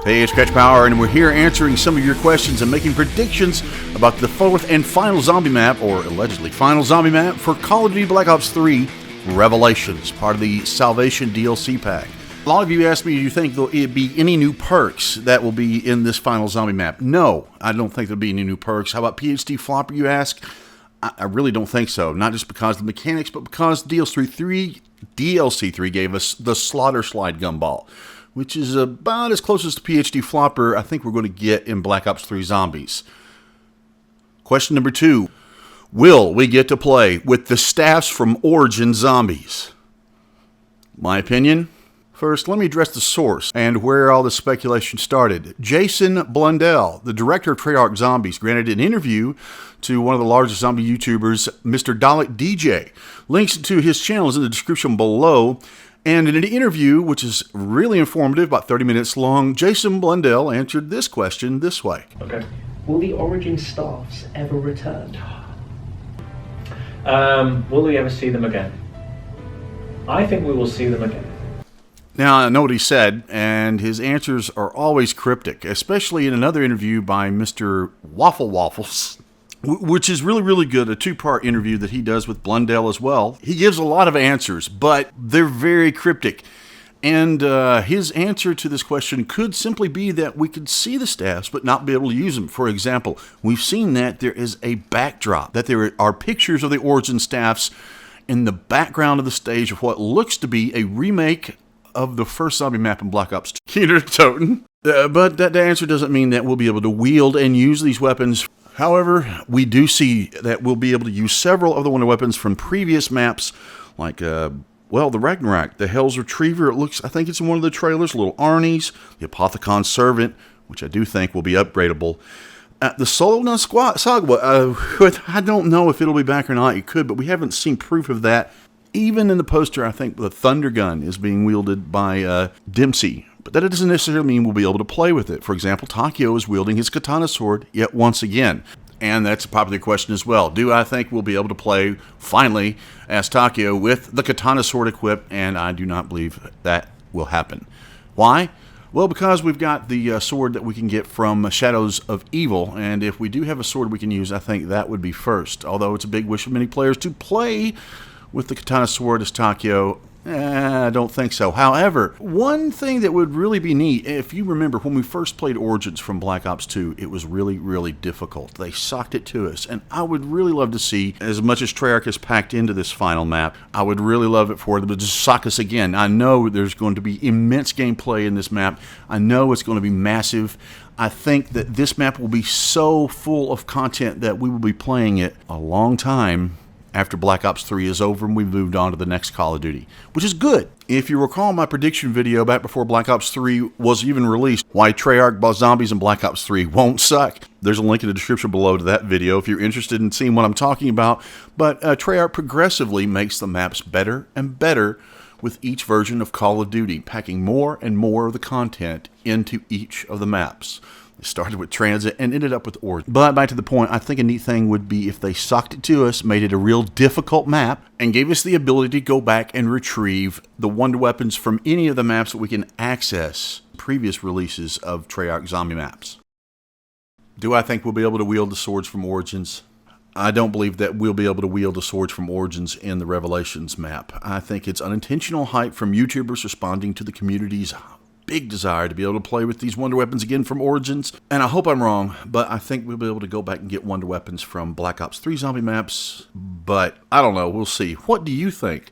Hey, it's CrashPower, and we're here answering some of your questions and making predictions about the fourth and final zombie map, or allegedly final zombie map, for Call of Duty Black Ops 3 Revelations, part of the Salvation DLC pack. A lot of you asked me, do you think there'll be any new perks that will be in this final zombie map? No, I don't think there'll be any new perks. How about PhD Flopper, you ask? I really don't think so. Not just because of the mechanics, but because DLC 3 gave us the Slaughter Slide Gumball, which is about as close as to PhD Flopper I think we're going to get in Black Ops 3 Zombies. Question number 2. Will we get to play with the staffs from Origin Zombies? My opinion? First, let me address the source and where all this speculation started. Jason Blundell, the director of Treyarch Zombies, granted an interview to one of the largest zombie YouTubers, Mr. Dalek DJ. Links to his channel is in the description below. And in an interview, which is really informative, about 30 minutes long, Jason Blundell answered this question this way. Okay. Will the Origin staffs ever return? Will we ever see them again? I think we will see them again. Now, I know what he said, and his answers are always cryptic, especially in another interview by Mr. Waffle Waffles, which is really, really good, a two-part interview that he does with Blundell as well. He gives a lot of answers, but they're very cryptic. And his answer to this question could simply be that we could see the staffs but not be able to use them. For example, we've seen that there is a backdrop, that there are pictures of the Origin staffs in the background of the stage of what looks to be a remake of the first zombie map in Black Ops 2. Keener Toten. But that answer doesn't mean that we'll be able to wield and use these weapons. However, we do see that we'll be able to use several of the wonder weapons from previous maps, like, the Ragnarok, the Hell's Retriever. I think it's in one of the trailers, Little Arnie's, the Apothecon Servant, which I do think will be upgradable. The Solo Saga, I don't know if it'll be back or not. It could, but we haven't seen proof of that. Even in the poster, I think the Thunder Gun is being wielded by Dempsey. But that doesn't necessarily mean we'll be able to play with it. For example, Takeo is wielding his katana sword yet once again. And that's a popular question as well. Do I think we'll be able to play, finally, as Takeo with the katana sword equipped? And I do not believe that will happen. Why? Well, because we've got the sword that we can get from Shadows of Evil. And if we do have a sword we can use, I think that would be first. Although it's a big wish of many players to play with the katana sword as Takeo, I don't think so. However, one thing that would really be neat, if you remember when we first played Origins from Black Ops 2, it was really, really difficult. They sucked it to us, and I would really love to see, as much as Treyarch has packed into this final map, I would really love it for them to just suck us again. I know there's going to be immense gameplay in this map. I know it's going to be massive. I think that this map will be so full of content that we will be playing it a long time after Black Ops 3 is over and we've moved on to the next Call of Duty, which is good. If you recall my prediction video back before Black Ops 3 was even released, why Treyarch Zombies in Black Ops 3 won't suck. There's a link in the description below to that video if you're interested in seeing what I'm talking about. But Treyarch progressively makes the maps better and better with each version of Call of Duty, packing more and more of the content into each of the maps. It started with Transit and ended up with Origin. But back to the point, I think a neat thing would be if they sucked it to us, made it a real difficult map, and gave us the ability to go back and retrieve the wonder weapons from any of the maps that we can access previous releases of Treyarch zombie maps. Do I think we'll be able to wield the swords from Origins? I don't believe that we'll be able to wield the swords from Origins in the Revelations map. I think it's unintentional hype from YouTubers responding to the community's big desire to be able to play with these wonder weapons again from Origins. And I hope I'm wrong, but I think we'll be able to go back and get wonder weapons from Black Ops 3 zombie maps. But I don't know. We'll see. What do you think?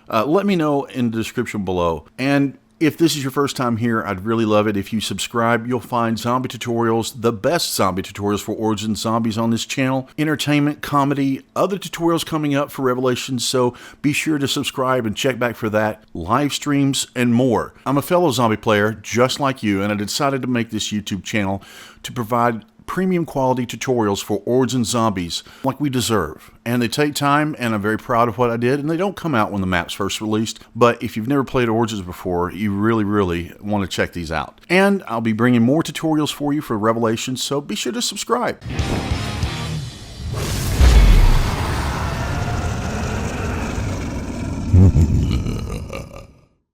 Let me know in the description below. And if this is your first time here, I'd really love it if you subscribe. You'll find zombie tutorials, the best zombie tutorials for Origin Zombies on this channel. Entertainment, comedy, other tutorials coming up for Revelations, so be sure to subscribe and check back for that. Live streams and more. I'm a fellow zombie player just like you, and I decided to make this YouTube channel to provide premium quality tutorials for Origin Zombies like we deserve. And they take time, and I'm very proud of what I did, and they don't come out when the map's first released. But if you've never played Origins before, you really, really want to check these out. And I'll be bringing more tutorials for you for Revelations, so be sure to subscribe.